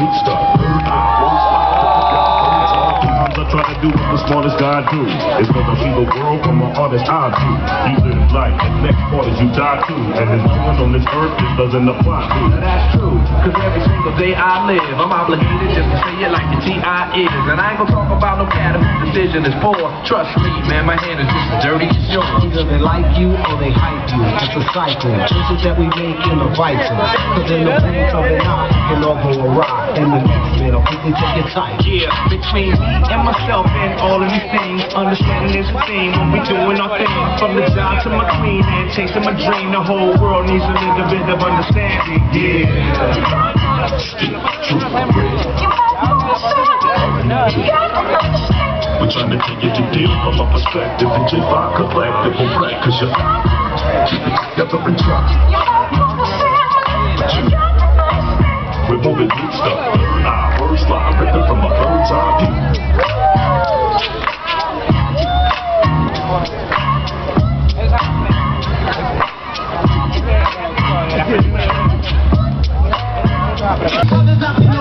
beat start. I try to do what the smartest guy do. It's cause I see the world from an honest eye view. You live life, and next part is you die too. And there's no one on this earth that doesn't apply to. That's true, cause every single day I live, I'm obligated just to say it like the T.I. is. And I ain't gonna talk about no cat whose decision is poor. Trust me, man, my hand is just as dirty as yours. Either they like you or they hype you. It's a cycle. Choices that we make in the vital. Cause in the blink of an eye, it can all go awry. And the next bit, I'll quickly take it tight. Yeah, between me and myself and all of these things, understanding is a theme when we doing our thing. From the job to my queen and chasing my dream, the whole world needs a little bit of understanding. Yeah. Still, truth, bread. We're trying to take it to deal from a perspective. And J5 collective will black, cause you're together and try. We're moving deep stuff. Our words fly, written from a bird's eye view. Brothers out